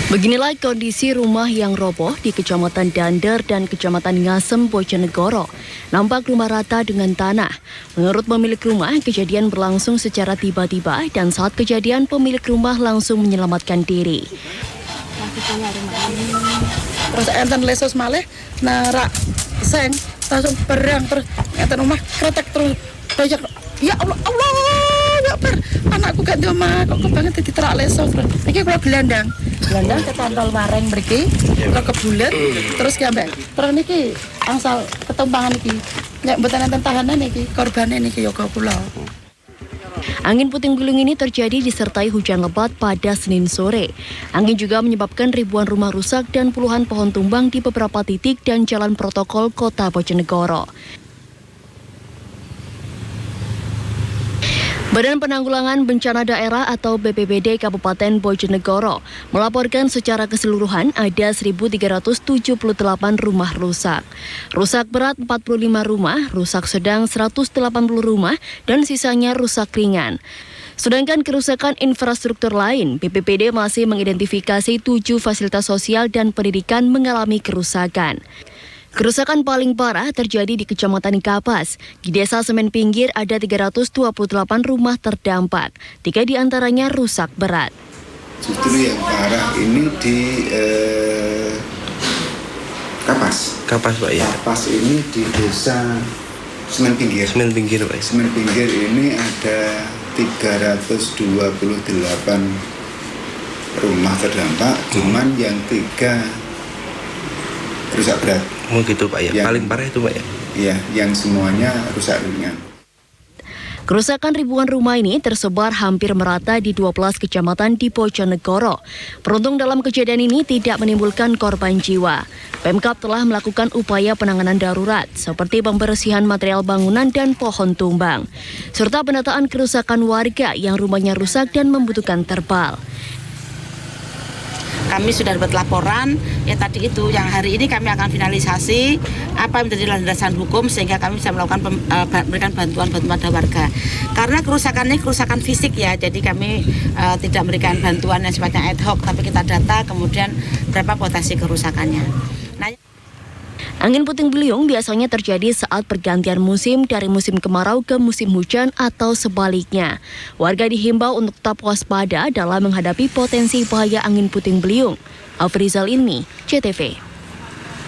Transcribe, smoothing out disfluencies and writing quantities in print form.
Beginilah kondisi rumah yang roboh di Kecamatan Dander dan Kecamatan Ngasem, Bojonegoro. Nampak rumah rata dengan tanah. Menurut pemilik rumah, kejadian berlangsung secara tiba-tiba dan saat kejadian pemilik rumah langsung menyelamatkan diri. Terus enten lesos malih narak seng langsung berang terus enten rumah kretek terus banyak ya Allah ya ber anakku gak di omah kok banget diterak lesos terus iki kula gelandang ketantol mareng mriki terus kebulet terus ki ambek terus niki angsal ketumpangan iki nek mboten enten tahanan iki korbane niki ya kula. Angin puting beliung ini terjadi disertai hujan lebat pada Senin sore. Angin juga menyebabkan ribuan rumah rusak dan puluhan pohon tumbang di beberapa titik dan jalan protokol Kota Bojonegoro. Badan Penanggulangan Bencana Daerah atau BPBD Kabupaten Bojonegoro melaporkan secara keseluruhan ada 1.378 rumah rusak. Rusak berat 45 rumah, rusak sedang 180 rumah, dan sisanya rusak ringan. Sedangkan kerusakan infrastruktur lain, BPBD masih mengidentifikasi 7 fasilitas sosial dan pendidikan mengalami kerusakan. Kerusakan paling parah terjadi di Kecamatan Kapas. Di Desa Semen Pinggir ada 328 rumah terdampak. 3 diantaranya rusak berat. Justru yang parah ini di Kapas. Kapas Pak ya? Kapas ini di Desa Semen Pinggir. Semen Pinggir Pak. Semen Pinggir ini ada 328 rumah terdampak, cuman yang 3 rusak berat. Oh gitu Pak ya, paling parah itu Pak ya? Iya, yang semuanya rusak ringan. Kerusakan ribuan rumah ini tersebar hampir merata di 12 kecamatan di Bojonegoro. Beruntung dalam kejadian ini tidak menimbulkan korban jiwa. Pemkab telah melakukan upaya penanganan darurat seperti pembersihan material bangunan dan pohon tumbang, serta pendataan kerusakan warga yang rumahnya rusak dan membutuhkan terpal. Kami sudah dapat laporan, ya tadi itu yang hari ini kami akan finalisasi apa yang menjadi landasan hukum sehingga kami bisa melakukan memberikan bantuan pada warga. Karena kerusakannya kerusakan fisik ya, jadi kami tidak memberikan bantuan yang sifatnya ad hoc, tapi kita data kemudian berapa potensi kerusakannya. Nah, Angin puting beliung biasanya terjadi saat pergantian musim dari musim kemarau ke musim hujan atau sebaliknya. Warga dihimbau untuk tetap waspada dalam menghadapi potensi bahaya angin puting beliung. Afrizal Ilmi, CTV.